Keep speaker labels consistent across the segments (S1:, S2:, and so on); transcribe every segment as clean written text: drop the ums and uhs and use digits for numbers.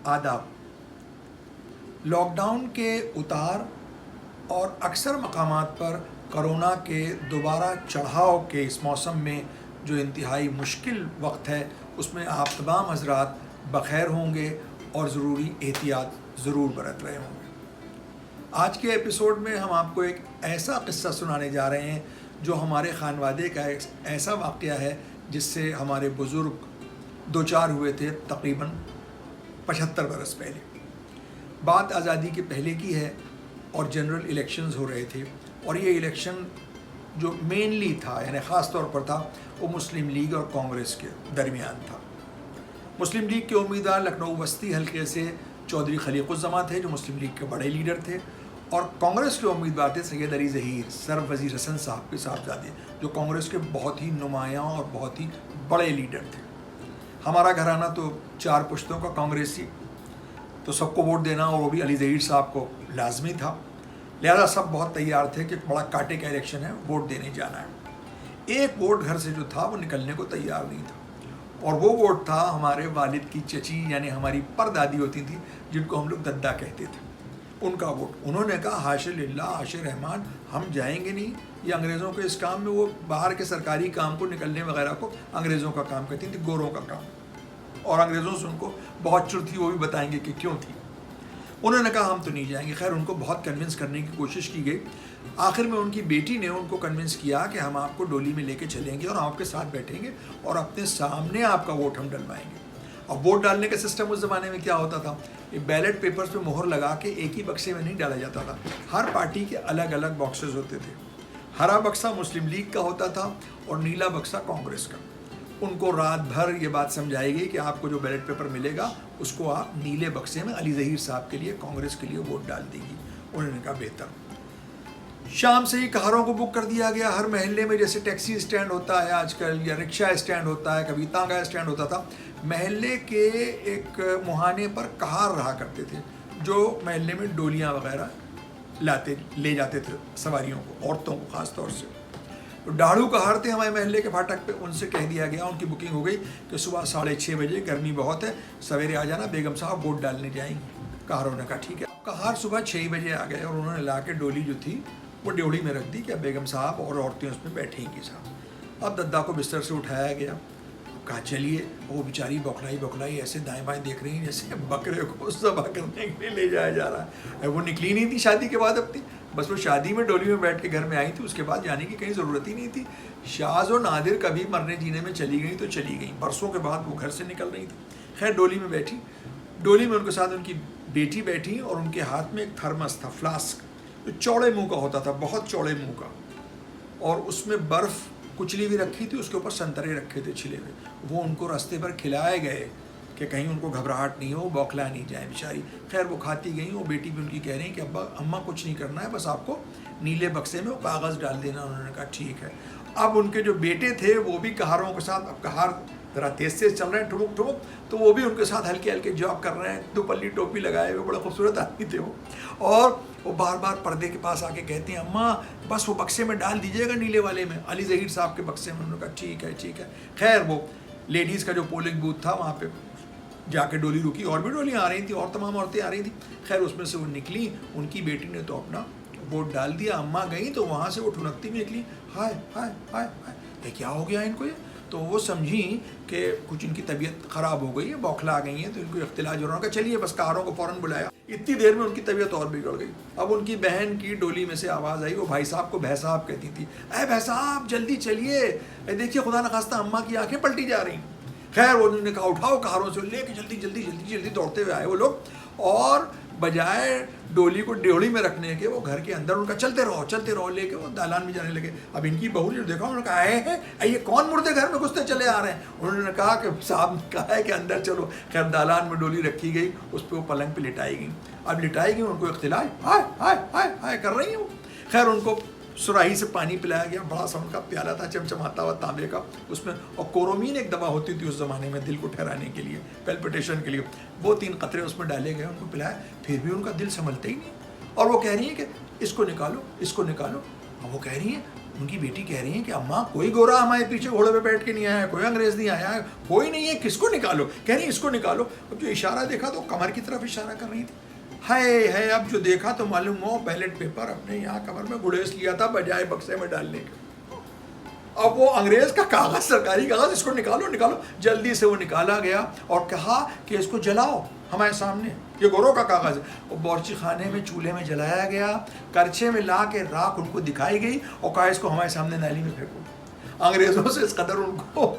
S1: آداب۔ Lock down کے اتار اور اکثر مقامات پر کرونا کے دوبارہ چڑھاؤ کے اس موسم میں جو انتہائی مشکل وقت ہے، اس میں آپ تمام حضرات بخیر ہوں گے اور ضروری احتیاط ضرور برت رہے ہوں گے۔ آج کے ایپیسوڈ میں ہم آپ کو ایک ایسا قصہ سنانے جا رہے ہیں جو ہمارے خانوادے کا ایک ایسا واقعہ ہے جس سے ہمارے بزرگ دوچار ہوئے تھے تقریباً 75 برس پہلے۔ بات آزادی کے پہلے کی ہے اور جنرل الیکشنز ہو رہے تھے، اور یہ الیکشن جو مینلی تھا یعنی خاص طور پر تھا وہ مسلم لیگ اور کانگریس کے درمیان تھا۔ مسلم لیگ کے امیدوار لکھنؤ وسطی حلقے سے چودھری خلیق الزماں تھے جو مسلم لیگ کے بڑے لیڈر تھے، اور کانگریس کے امیدوار تھے سید علی ظہیر سرب وزیر حسن صاحب کے صاحبزادے، جو کانگریس کے بہت ہی نمایاں اور بہت ہی بڑے لیڈر تھے۔ ہمارا گھرانہ تو 4 پشتوں کا کانگریسی، تو سب کو ووٹ دینا اور وہ بھی علی ظہیر صاحب کو لازمی تھا، لہذا سب بہت تیار تھے کہ بڑا کاٹے کا الیکشن ہے، ووٹ دینے جانا ہے۔ ایک ووٹ گھر سے جو تھا وہ نکلنے کو تیار نہیں تھا، اور وہ ووٹ تھا ہمارے والد کی چچی یعنی ہماری پردادی ہوتی تھی جن کو ہم لوگ ددا کہتے تھے، ان کا ووٹ۔ انہوں نے کہا حاشا للہ حاشا رحمان، ہم جائیں گے نہیں، یہ انگریزوں کے اس کام میں، وہ باہر کے سرکاری کام کو نکلنے وغیرہ کو انگریزوں کا کام کہتی تھی، گوروں کا کام، اور انگریزوں سے ان کو بہت چڑ تھی، وہ بھی بتائیں گے کہ کیوں تھی۔ انہوں نے کہا ہم تو نہیں جائیں گے۔ خیر ان کو بہت کنونس کرنے کی کوشش کی گئی، آخر میں ان کی بیٹی نے ان کو کنونس کیا کہ ہم آپ کو ڈولی میں لے کے چلیں گے اور آپ کے ساتھ بیٹھیں گے اور اپنے سامنے آپ کا ووٹ ہم ڈلوائیں گے۔ اب ووٹ ڈالنے کا سسٹم اس زمانے میں کیا ہوتا تھا، بیلٹ پیپرز پہ مہر لگا کے ایک ہی بکسے میں نہیں ڈالا جاتا تھا، ہر پارٹی کے الگ الگ باکسز ہوتے تھے۔ ہرا بکسا مسلم لیگ کا ہوتا تھا اور نیلا بکسا کانگریس کا۔ ان کو رات بھر یہ بات سمجھائی گئی کہ آپ کو جو بیلٹ پیپر ملے گا اس کو آپ نیلے بکسے میں علی ظہیر صاحب کے لیے کانگریس کے لیے ووٹ ڈال دی گی۔ انہوں نے کہا بہتر۔ شام سے ہی کاروں کو بک کر دیا گیا، ہر محلے میں جیسے ٹیکسی اسٹینڈ ہوتا ہے آج کل یا رکشہ اسٹینڈ ہوتا ہے، کبھی تانگا اسٹینڈ ہوتا تھا، محلے کے ایک مہانے پر کہار رہا کرتے تھے جو محلے میں ڈولیاں وغیرہ لے جاتے تھے سواریوں کو، عورتوں کو خاص طور سے۔ ڈاڑو کہار تھے ہمارے محلے کے پھاٹک پہ، ان سے کہہ دیا گیا، ان کی بکنگ ہو گئی کہ صبح 6:30 بجے، گرمی بہت ہے، سویرے آ جانا، بیگم صاحب ووٹ ڈالنے جائیں گی۔ کہاروں نے کہا ٹھیک ہے۔ کہار صبح 6 بجے آ گئے اور انہوں نے لا کے ڈولی جو تھی وہ ڈیوڑی میں رکھ دی کہ اب بیگم صاحب اور عورتیں اس میں بیٹھیں گی صاحب۔ اب ددا کو بستر سے اٹھایا گیا، کہا چلیے، وہ بیچاری بوکھلائی ایسے دائیں بائیں دیکھ رہی ہیں جیسے بکرے کو ذبح کرنے کے لیے لے جایا جا رہا ہے۔ وہ نکلی نہیں تھی شادی کے بعد اپنی، بس وہ شادی میں ڈولی میں بیٹھ کے گھر میں آئی تھی، اس کے بعد جانے کی کہیں ضرورت ہی نہیں تھی۔ شاز و نادر کبھی مرنے جینے میں چلی گئی تو چلی گئیں، برسوں کے بعد وہ گھر سے نکل رہی تھی۔ خیر ڈولی میں بیٹھی، ڈولی میں ان کے ساتھ ان کی بیٹی بیٹھی اور ان کے ہاتھ میں ایک تھرمس تھا، فلاسک، جو چوڑے منہ کا ہوتا تھا، بہت چوڑے منہ کا، اور اس میں برف کچلی بھی رکھی تھی، اس کے اوپر سنترے رکھے تھے چھلے ہوئے۔ وہ ان کو راستے پر کھلائے گئے کہ کہیں ان کو گھبراہٹ نہیں ہو، بوکھلا نہیں جائے بیچاری۔ خیر وہ کھاتی گئیں، وہ بیٹی بھی ان کی کہہ رہی ہیں کہ ابا اماں کچھ نہیں کرنا ہے، بس آپ کو نیلے بکسے میں وہ کاغذ ڈال دینا۔ انہوں نے کہا ٹھیک ہے۔ اب ان کے جو بیٹے تھے وہ بھی کہاروں کے ساتھ، اب کہار ذرا تیز چل رہے ہیں، ٹھمک ٹھمک، تو وہ بھی ان کے ساتھ ہلکے ہلکے جاب کر رہے ہیں، 2 پلی ٹوپی لگائے ہوئے، بڑے خوبصورت آدمی تھے وہ، اور وہ بار بار پردے کے پاس آ کے کہتے ہیں اماں بس وہ بکسے میں ڈال دیجیے گا، نیلے والے میں، علی ظہیر صاحب کے بکسے میں۔ انہوں نے کہا ٹھیک ہے ٹھیک ہے۔ خیر وہ لیڈیز کا جو پولنگ بوتھ تھا وہاں پہ جا کے ڈولی رکی، اور بھی ڈولیاں آ رہی تھیں اور تمام عورتیں آ رہی تھیں۔ خیر اس میں سے وہ نکلی، ان کی بیٹی نے تو اپنا ووٹ ڈال دیا، اماں گئیں تو وہاں سے وہ ٹھنکتی بھی نکلی، ہائے ہائے ہائے ہائے، یہ کیا ہو گیا ان کو؟ یہ تو وہ سمجھیں کہ کچھ ان کی طبیعت خراب ہو گئی ہے، بوکھلا گئی ہیں، تو ان کو اختلاج ہو رہا ہے۔ چلیے بس کاروں کو فوراً بلایا، اتنی دیر میں ان کی طبیعت اور بگڑ گئی۔ اب ان کی بہن کی ڈولی میں سے آواز آئی، وہ بھائی صاحب کو بھائی صاحب کہتی تھی، اے بھائی صاحب جلدی چلیے، دیکھیے خدا نخواستہ اماں کی آنکھیں پلٹی جا رہی ہیں۔ خیر انہوں نے کہا اٹھاؤ کاروں سے، لے کے جلدی جلدی جلدی جلدی دوڑتے ہوئے آئے وہ لوگ، اور بجائے ڈولی کو ڈیوڑی میں رکھنے کے وہ گھر کے اندر ان کا چلتے رہو لے کے وہ دالان میں جانے لگے۔ اب ان کی بہو نے دیکھا، انہوں نے کہا اے یہ کون مردے گھر میں گھستے چلے آ رہے ہیں؟ انہوں نے کہا کہ صاحب نے کہا ہے کہ اندر چلو۔ خیر دالان میں ڈولی رکھی گئی، اس پہ وہ پلنگ پہ لٹائی گئی۔ اب لٹائی گئی، ان کو اختلاج ہائے ہائے ہائے ہائے کر رہی ہیں وہ۔ خیر ان کو سراہی سے پانی پلایا گیا، بڑا سا ان کا پیالہ تھا چمچماتا ہوا تانبے کا، اس میں، اور کورومین ایک دوا ہوتی تھی اس زمانے میں دل کو ٹھہرانے کے لیے، پیلپٹیشن کے لیے، وہ 3 قطرے اس میں ڈالے گئے، ان کو پلایا، پھر بھی ان کا دل سنبھلتا ہی نہیں، اور وہ کہہ رہی ہیں کہ اس کو نکالو اس کو نکالو۔ اور وہ کہہ رہی ہیں ان کی بیٹی کہہ رہی ہیں کہ اماں کوئی گورا ہمارے پیچھے گھوڑے پہ بیٹھ کے نہیں آیا ہے, کوئی انگریز نہیں آیا ہے, کوئی نہیں ہے, کس کو نکالو. کہہ رہی ہیں اس کو نکالو. اب جو اشارہ دیکھا تو کمر کی طرف اشارہ کر رہی تھی. ہے اب جو دیکھا تو معلوم ہو بیلٹ پیپر اپنے یہاں کمر میں گھڑیس لیا تھا بجائے بکسے میں ڈالنے کے. اب وہ انگریز کا کاغذ, سرکاری کاغذ, اس کو نکالو. جلدی سے وہ نکالا گیا اور کہا کہ اس کو جلاؤ ہمارے سامنے, یہ گوروں کا کاغذ ہے. اور بورچی خانے میں چولہے میں جلایا گیا, کرچھے میں لا کے راکھ ان کو دکھائی گئی اور کہا اس کو ہمارے سامنے نالی میں پھینکو. انگریزوں سے اس قدر ان کو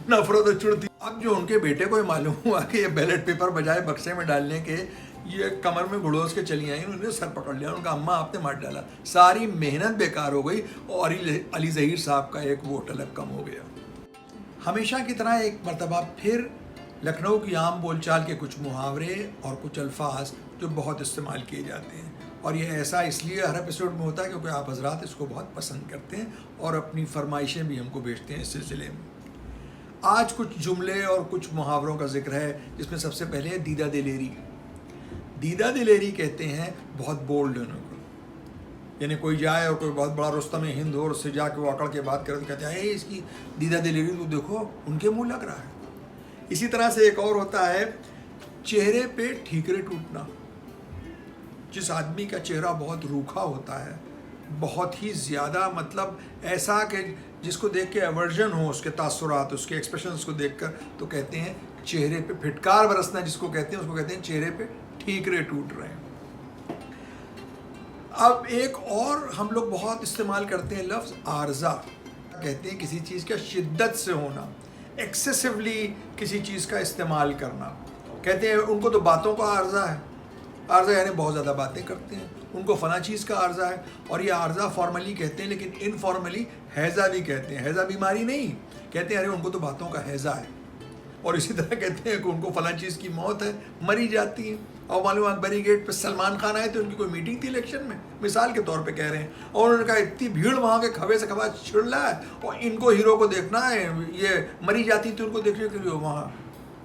S1: نفرت و چڑ تھی. اب جو ان کے بیٹے کو یہ معلوم ہوا کہ یہ بیلٹ پیپر بجائے بکسے میں ڈالنے کے یہ کمر میں گھڑوس کے چلی آئیں, انہوں نے سر پکڑ لیا. ان کا اماں آپ نے مار ڈالا, ساری محنت بیکار ہو گئی اور علی ظہیر صاحب کا ایک ووٹ الگ کم ہو گیا. ہمیشہ کی طرح ایک مرتبہ پھر لکھنؤ کی عام بول چال کے کچھ محاورے اور کچھ الفاظ جو بہت استعمال کیے جاتے ہیں, اور یہ ایسا اس لیے ہر ایپیسوڈ میں ہوتا ہے کیونکہ آپ حضرات اس کو بہت پسند کرتے ہیں اور اپنی فرمائشیں بھی ہم کو بھیجتے ہیں اس سلسلے میں. آج کچھ جملے اور کچھ محاوروں کا ذکر ہے, جس میں سب سے پہلے ہے دیدہ دلیری. دیدہ دلیری کہتے ہیں بہت بولڈ ہونے کو, یعنی کوئی جائے اور کوئی بہت بڑا رستم ہند ہو, اس سے جا کے وہ اکڑ کے بات کرے تو کہتے ہیں اس کی دیدہ دلیری تو دیکھو ان کے منہ لگ رہا ہے. اسی طرح سے ایک اور ہوتا ہے چہرے پہ ٹھیکرے ٹوٹنا. جس آدمی کا چہرہ بہت روکھا ہوتا ہے, بہت ہی زیادہ مطلب ایسا کہ جس کو دیکھ کے ایورژن ہو, اس کے تاثرات, اس کے ایکسپریشنز کو دیکھ کر, تو کہتے ہیں چہرے پہ پھٹکار برسنا جس کو کہتے ہیں, اس کو کہتے ہیں چہرے پہ ٹھیکرے ٹوٹ رہے ہیں. اب ایک اور ہم لوگ بہت استعمال کرتے ہیں لفظ عارضہ. کہتے ہیں کسی چیز کا شدت سے ہونا, ایکسیسولی کسی چیز کا استعمال کرنا. کہتے ہیں ان کو تو باتوں کا عارضہ ہے. عارضہ یعنی بہت زیادہ باتیں کرتے ہیں, ان کو فلاں چیز کا عارضہ ہے. اور یہ عارضہ فارملی کہتے ہیں, لیکن انفارملی ہیضہ بھی کہتے ہیں. ہیضہ بیماری نہیں, کہتے ہیں ارے ان کو تو باتوں کا ہیضہ ہے. اور اسی طرح کہتے ہیں کہ ان کو فلاں چیز کی موت ہے, مری جاتی ہے. اور معلوم اکبری گیٹ پہ سلمان خان آئے تھے, ان کی کوئی میٹنگ تھی الیکشن میں, مثال کے طور پہ کہہ رہے ہیں, اور انہوں نے کہا اتنی بھیڑ وہاں کے کھوے سے کھوا چھڑ رہا ہے اور ان کو ہیرو کو دیکھنا ہے, یہ مری جاتی تھی ان کو دیکھنے کے لیے وہاں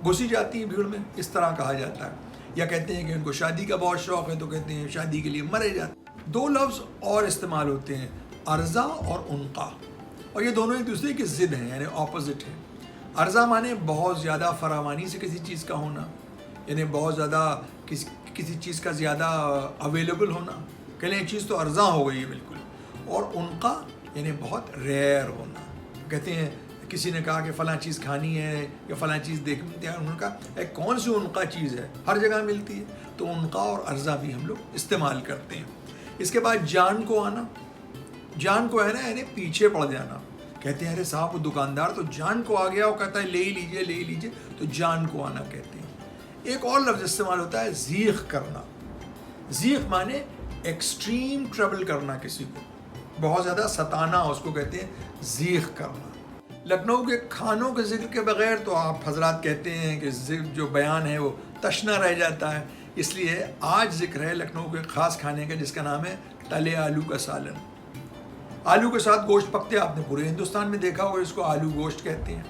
S1: گھسی جاتی ہے بھیڑ میں, اس طرح کہا جاتا ہے. یا کہتے ہیں کہ ان کو شادی کا بہت شوق ہے تو کہتے ہیں شادی کے لیے مرے جاتے. دو لفظ اور استعمال ہوتے ہیں, عرضہ اور عنقا, اور یہ دونوں ایک دوسرے کی ضد ہیں, یعنی اپوزٹ ہیں. عرضہ مانے بہت زیادہ فراوانی سے کسی چیز کا ہونا, یعنی بہت زیادہ کسی چیز کا زیادہ اویلیبل ہونا, کہ یہ چیز تو عرضہ ہو گئی ہے بالکل. اور عنقا یعنی بہت ریئر ہونا. کہتے ہیں کسی نے کہا کہ فلاں چیز کھانی ہے یا فلاں چیز دیکھنی ہے, انہوں نے کہا کون سی عنقا چیز ہے, ہر جگہ ملتی ہے. تو عنقا اور عرضہ بھی ہم لوگ استعمال کرتے ہیں. اس کے بعد جان کو آنا. جان کو ہے نا یعنی پیچھے پڑ جانا. کہتے ہیں ارے صاحب وہ دکاندار تو جان کو آ گیا, وہ کہتا ہے لے ہی لیجیے, تو جان کو آنا کہتے ہیں. ایک اور لفظ استعمال ہوتا ہے زیغ کرنا. زیغ مانے ایکسٹریم ٹربل کرنا, کسی کو بہت زیادہ ستانا, اس کو کہتے ہیں زیغ کرنا. لکھنؤ کے کھانوں کے ذکر کے بغیر تو آپ حضرات کہتے ہیں کہ جو بیان ہے وہ تشنا رہ جاتا ہے. اس لیے آج ذکر ہے لکھنؤ کے خاص کھانے کا, جس کا نام ہے تلے آلو کا سالن. آلو کے ساتھ گوشت پکتے آپ نے پورے ہندوستان میں دیکھا ہوگا, اس کو آلو گوشت کہتے ہیں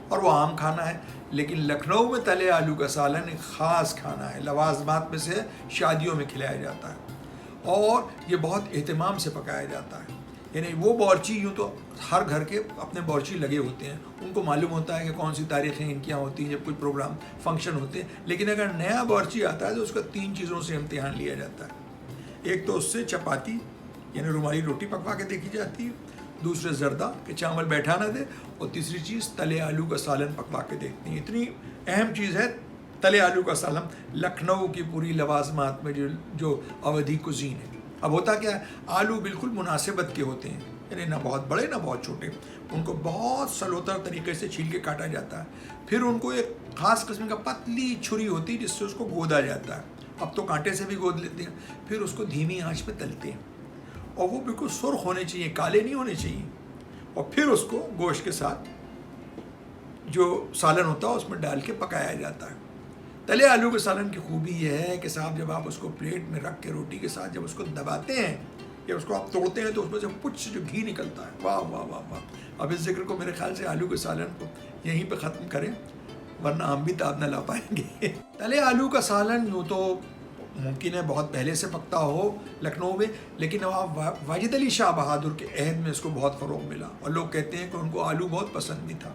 S1: اور وہ عام کھانا ہے. لیکن لکھنؤ میں تلے آلو کا سالن ایک خاص کھانا ہے, لوازمات میں سے شادیوں میں کھلایا جاتا ہے اور یہ بہت اہتمام سے پکایا جاتا ہے. یعنی وہ بورچی, یوں تو ہر گھر کے اپنے بورچی لگے ہوتے ہیں, ان کو معلوم ہوتا ہے کہ کون سی تاریخیں ان کی یہاں ہوتی ہیں جب کوئی پروگرام فنکشن ہوتے ہیں. لیکن اگر نیا بورچی آتا ہے تو اس کا 3 چیزوں سے امتحان لیا جاتا ہے. ایک تو اس سے چپاتی یعنی رومالی روٹی پکوا کے دیکھی جاتی ہے, دوسرے زردہ کہ چاول بیٹھا نہ دے, اور تیسری چیز تلے آلو کا سالن پکوا کے دیکھتی ہیں. اتنی اہم چیز ہے تلے آلو کا سالن لکھنؤ کی پوری لوازمات میں جو اودھی کزین ہے. اب ہوتا کیا ہے, آلو بالکل مناسبت کے ہوتے ہیں, یعنی نہ بہت بڑے نہ بہت چھوٹے. ان کو بہت سلوتر طریقے سے چھیل کے کاٹا جاتا ہے. پھر ان کو ایک خاص قسم کا پتلی چھری ہوتی ہے جس سے اس کو گودا جاتا ہے. اب تو کانٹے سے بھی گود لیتے ہیں. پھر اس کو دھیمی آنچ پہ تلتے ہیں اور وہ بالکل سرخ ہونے چاہیے, کالے نہیں ہونے چاہیے. اور پھر اس کو گوشت کے ساتھ جو سالن ہوتا ہے اس میں ڈال کے پکایا جاتا ہے. تلے آلو کے سالن کی خوبی یہ ہے کہ صاحب جب آپ اس کو پلیٹ میں رکھ کے روٹی کے ساتھ جب اس کو دباتے ہیں یا اس کو آپ توڑتے ہیں تو اس میں سے کچھ جو گھی نکلتا ہے, واہ واہ واہ واہ. اب اس ذکر کو میرے خیال سے آلو کے سالن کو یہیں پہ ختم کریں, ورنہ ہم بھی تاب نہ لا پائیں گے. تلے آلو کا سالن یوں تو ممکن ہے بہت پہلے سے پکتا ہو لکھنؤ میں، لیکن نواب واجد علی شاہ بہادر کے عہد میں اس کو بہت فروغ ملا، اور لوگ کہتے ہیں کہ ان کو آلو بہت پسند بھی تھا۔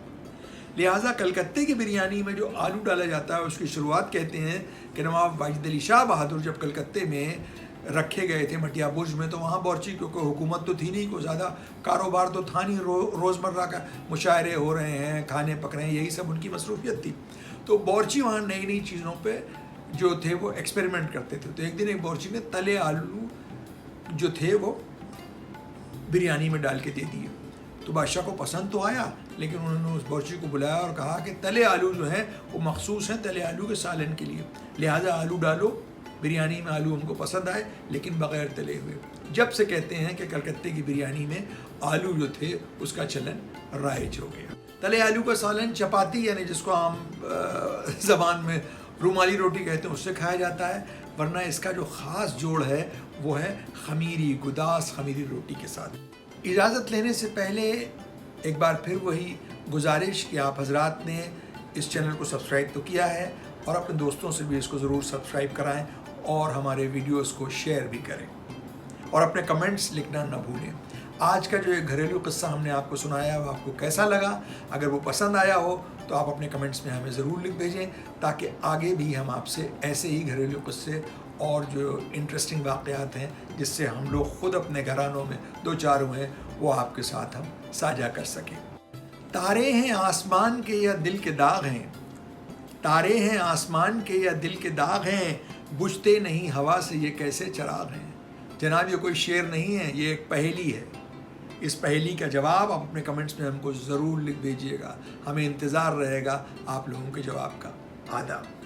S1: لہٰذا کلکتے کی بریانی میں جو آلو ڈالا جاتا ہے اس کی شروعات کہتے ہیں کہ نواب واجد علی شاہ بہادر جب کلکتے میں رکھے گئے تھے مٹیا برج میں، تو وہاں بورچی کیونکہ حکومت تو تھی نہیں، کوئی زیادہ کاروبار تو تھا نہیں، روزمرہ کا مشاعرے ہو رہے ہیں، کھانے پک رہے ہیں، یہی سب ان کی مصروفیت تھی، تو بورچی وہاں نئی نئی چیزوں پہ جو تھے وہ ایکسپیریمنٹ کرتے تھے۔ تو ایک دن ایک بورچی نے تلے آلو جو تھے وہ بریانی میں ڈال کے دے دیے، تو بادشاہ کو پسند تو آیا، لیکن انہوں نے اس بورچی کو بلایا اور کہا کہ تلے آلو جو ہیں وہ مخصوص ہیں تلے آلو کے سالن کے لیے، لہٰذا آلو ڈالو بریانی میں، آلو ہم کو پسند آئے لیکن بغیر تلے ہوئے۔ جب سے کہتے ہیں کہ کلکتے کی بریانی میں آلو جو تھے اس کا چلن رائج ہو گیا۔ تلے آلو کا سالن چپاتی یعنی جس کو عام زبان میں رومالی روٹی کہتے ہیں اس سے کھایا جاتا ہے، ورنہ اس کا جو خاص جوڑ ہے وہ ہے خمیری گداس خمیری روٹی کے ساتھ۔ اجازت لینے سے پہلے ایک بار پھر وہی گزارش کہ آپ حضرات نے اس چینل کو سبسکرائب تو کیا ہے، اور اپنے دوستوں سے بھی اس کو ضرور سبسکرائب کرائیں اور ہمارے ویڈیوز کو شیئر بھی کریں، اور اپنے کمنٹس لکھنا نہ بھولیں۔ آج کا جو ایک گھریلو قصہ ہم نے آپ کو سنایا وہ آپ کو کیسا لگا؟ اگر وہ پسند آیا ہو تو آپ اپنے کمنٹس میں ہمیں ضرور لکھ بھیجیں، تاکہ آگے بھی ہم آپ سے ایسے ہی گھریلو قصے اور جو انٹرسٹنگ واقعات ہیں جس سے ہم لوگ خود اپنے گھرانوں میں دو چار ہوئے ہیں وہ آپ کے ساتھ ہم ساجھا کر سکیں۔ تارے ہیں آسمان کے یا دل کے داغ ہیں، تارے ہیں آسمان کے یا دل کے داغ ہیں، بجھتے نہیں ہوا سے یہ کیسے چراغ ہیں۔ جناب یہ کوئی شعر نہیں ہے، یہ ایک پہیلی ہے۔ اس پہیلی کا جواب آپ اپنے کمنٹس میں ہم کو ضرور لکھ بھیجیے گا، ہمیں انتظار رہے گا آپ لوگوں کے جواب کا۔ آداب۔